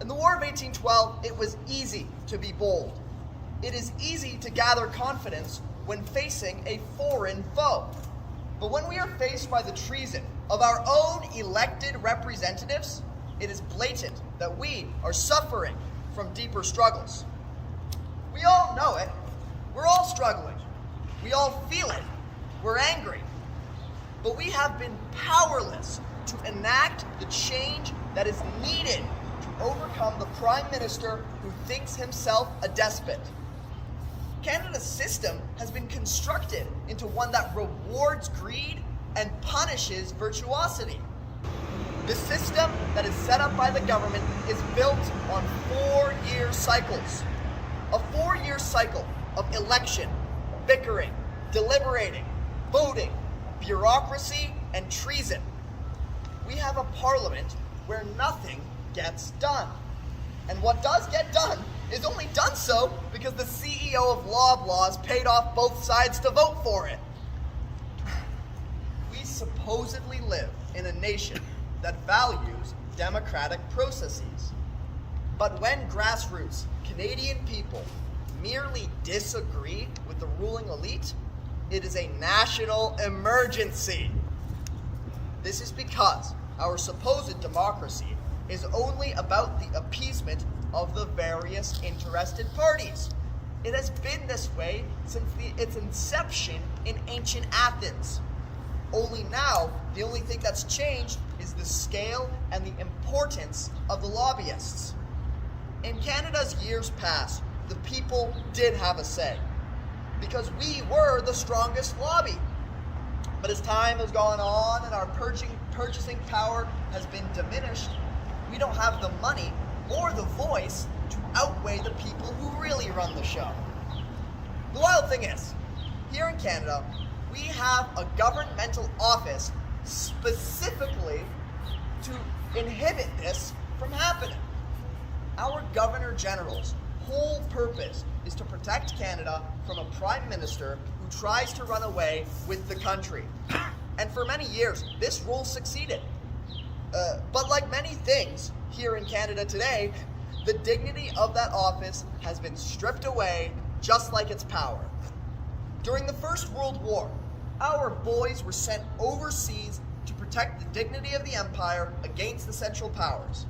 In the War of 1812, it was easy to be bold. It is easy to gather confidence when facing a foreign foe. But when we are faced by the treason of our own elected representatives, it is blatant that we are suffering from deeper struggles. We all know it. We're all struggling. We all feel it. We're angry. But we have been powerless to enact the change that is needed to overcome the Prime Minister who thinks himself a despot. Canada's system has been constructed into one that rewards greed and punishes virtuosity. The system that is set up by the government is built on 4-year cycles. A 4-year cycle of election, bickering, deliberating, voting, bureaucracy, and treason. We have a parliament where nothing gets done. And what does get done is only done so because the CEO of Loblaws paid off both sides to vote for it. We supposedly live in a nation that values democratic processes. But when grassroots Canadian people merely disagree with the ruling elite, it is a national emergency. This is because our supposed democracy is only about the appeasement of the various interested parties. It has been this way since its inception in ancient Athens. Only now, the only thing that's changed is the scale and the importance of the lobbyists. In Canada's years past, the people did have a say, because we were the strongest lobby. But as time has gone on and our purchasing power has been diminished, we don't have the money or the voice to outweigh the people who really run the show. The wild thing is, here in Canada, we have a governmental office specifically to inhibit this from happening. Our Governor General's whole purpose is to protect Canada from a Prime Minister who tries to run away with the country. And for many years, this role succeeded. But like many things here in Canada today, the dignity of that office has been stripped away, just like its power. During the First World War, our boys were sent overseas to protect the dignity of the empire against the Central Powers.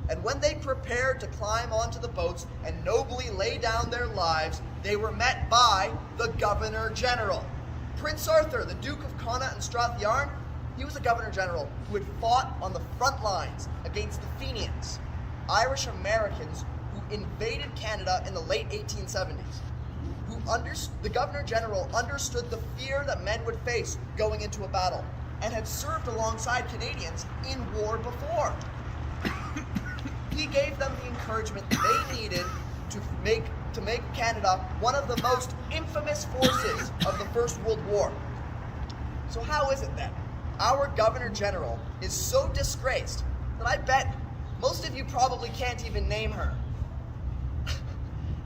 And when they prepared to climb onto the boats and nobly lay down their lives, they were met by the Governor General. Prince Arthur, the Duke of Connaught and Strathclyde, he was a Governor General who had fought on the front lines against the Fenians, Irish Americans who invaded Canada in the late 1870s. The Governor General understood the fear that men would face going into a battle and had served alongside Canadians in war before. He gave them the encouragement they needed to make Canada one of the most infamous forces of the First World War. So how is it then our Governor General is so disgraced that I bet most of you probably can't even name her?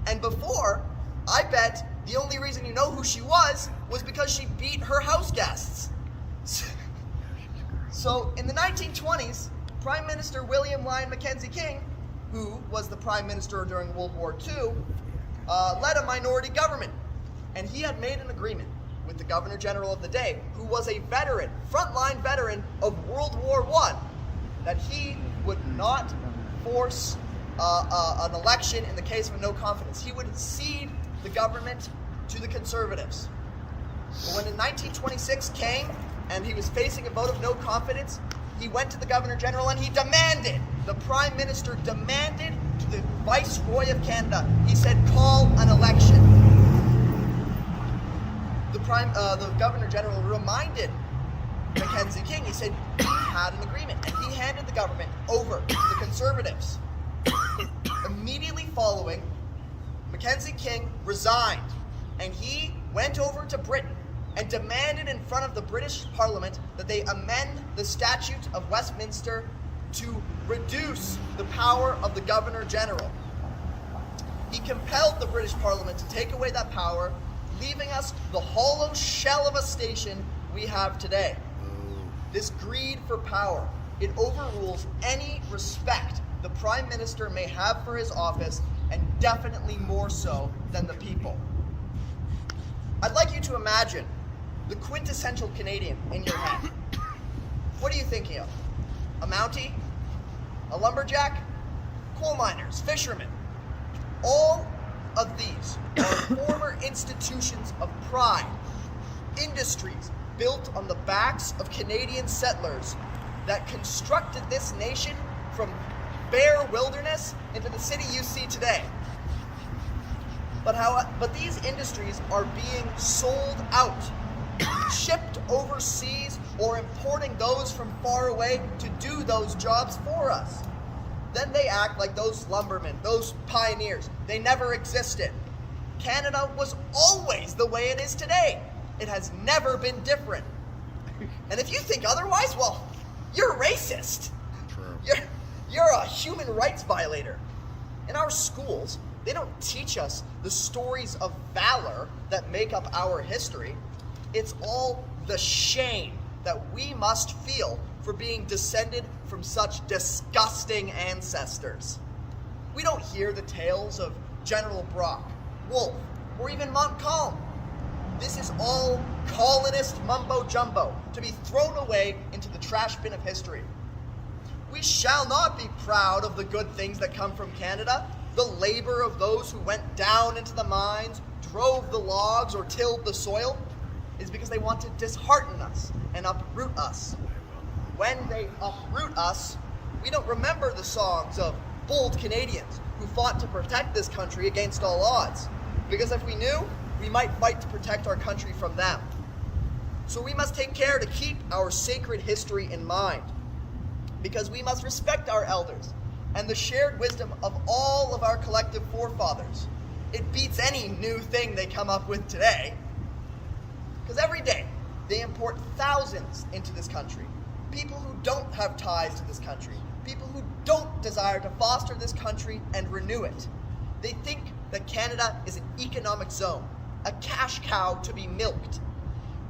And before, I bet the only reason you know who she was because she beat her house guests. So in the 1920s, Prime Minister William Lyon Mackenzie King, who was the Prime Minister during World War II, led a minority government. And he had made an agreement with the Governor General of the day, who was a veteran, frontline veteran of World War I, that he would not force an election in the case of no confidence. He would cede the government to the Conservatives. But when in 1926 came and he was facing a vote of no confidence, he went to the Governor General and he demanded, the Prime Minister demanded to the Viceroy of Canada, he said, call an election. The Governor General reminded Mackenzie King, he said, we had an agreement, and he handed the government over to the Conservatives. Immediately following, Mackenzie King resigned, and he went over to Britain and demanded in front of the British Parliament that they amend the Statute of Westminster to reduce the power of the Governor General. He compelled the British Parliament to take away that power, leaving us the hollow shell of a station we have today. This greed for power, it overrules any respect the Prime Minister may have for his office, and definitely more so than the people. I'd like you to imagine the quintessential Canadian in your head. What are you thinking of? A Mountie? A lumberjack? Coal miners, fishermen. All of these are former institutions of pride, industries built on the backs of Canadian settlers that constructed this nation from bare wilderness into the city you see today. But these industries are being sold out, shipped overseas, or importing those from far away to do those jobs for us. Then they act like those lumbermen, those pioneers, they never existed. Canada was always the way it is today. It has never been different. And if you think otherwise, well, you're racist. True. You're a human rights violator. In our schools, they don't teach us the stories of valor that make up our history. It's all the shame that we must feel for being descended from such disgusting ancestors. We don't hear the tales of General Brock, Wolfe, or even Montcalm. This is all colonist mumbo-jumbo to be thrown away into the trash bin of history. We shall not be proud of the good things that come from Canada. The labor of those who went down into the mines, drove the logs, or tilled the soil is because they want to dishearten us and uproot us. When they uproot us, we don't remember the songs of bold Canadians who fought to protect this country against all odds. Because if we knew, we might fight to protect our country from them. So we must take care to keep our sacred history in mind. Because we must respect our elders and the shared wisdom of all of our collective forefathers. It beats any new thing they come up with today. Because every day, they import thousands into this country. People who don't have ties to this country. People who don't desire to foster this country and renew it. They think that Canada is an economic zone, a cash cow to be milked.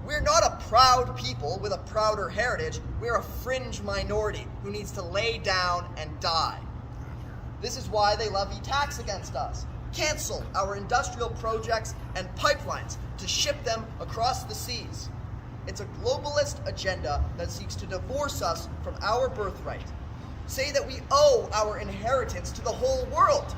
We're not a proud people with a prouder heritage. We're a fringe minority who needs to lay down and die. This is why they levy tax against us, cancel our industrial projects and pipelines to ship them across the seas. It's a globalist agenda that seeks to divorce us from our birthright, say that we owe our inheritance to the whole world.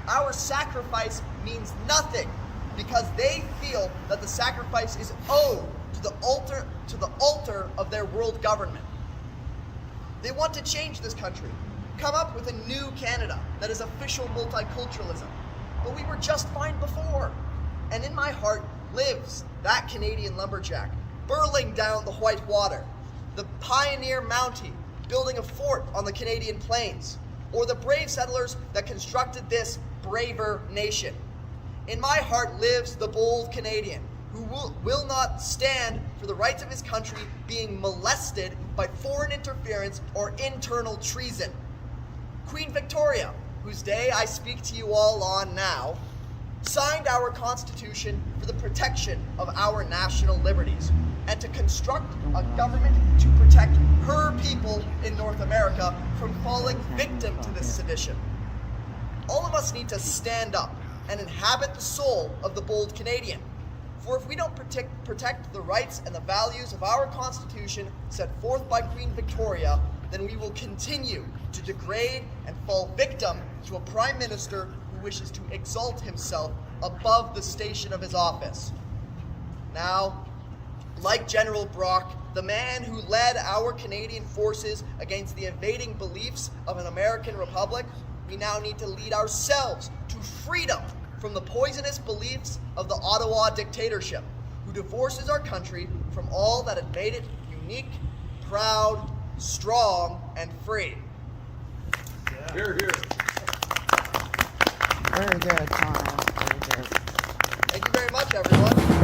Our sacrifice means nothing because they feel that the sacrifice is owed to the altar of their world government. They want to change this country, come up with a new Canada that is official multiculturalism. But we were just fine before. And in my heart lives that Canadian lumberjack, burling down the white water, the pioneer Mountie, building a fort on the Canadian plains, or the brave settlers that constructed this braver nation. In my heart lives the bold Canadian, who will not stand for the rights of his country being molested by foreign interference or internal treason. Queen Victoria, whose day I speak to you all on now, signed our Constitution for the protection of our national liberties and to construct a government to protect her people in North America from falling victim to this sedition. All of us need to stand up and inhabit the soul of the bold Canadian. For if we don't protect the rights and the values of our Constitution set forth by Queen Victoria, then we will continue to degrade and fall victim to a Prime Minister who wishes to exalt himself above the station of his office. Now, like General Brock, the man who led our Canadian forces against the invading beliefs of an American republic, we now need to lead ourselves to freedom from the poisonous beliefs of the Ottawa dictatorship, who divorces our country from all that had made it unique, proud, strong, and free. Yeah. Hear, hear. Very good, Connor. Very good. Thank you very much, everyone.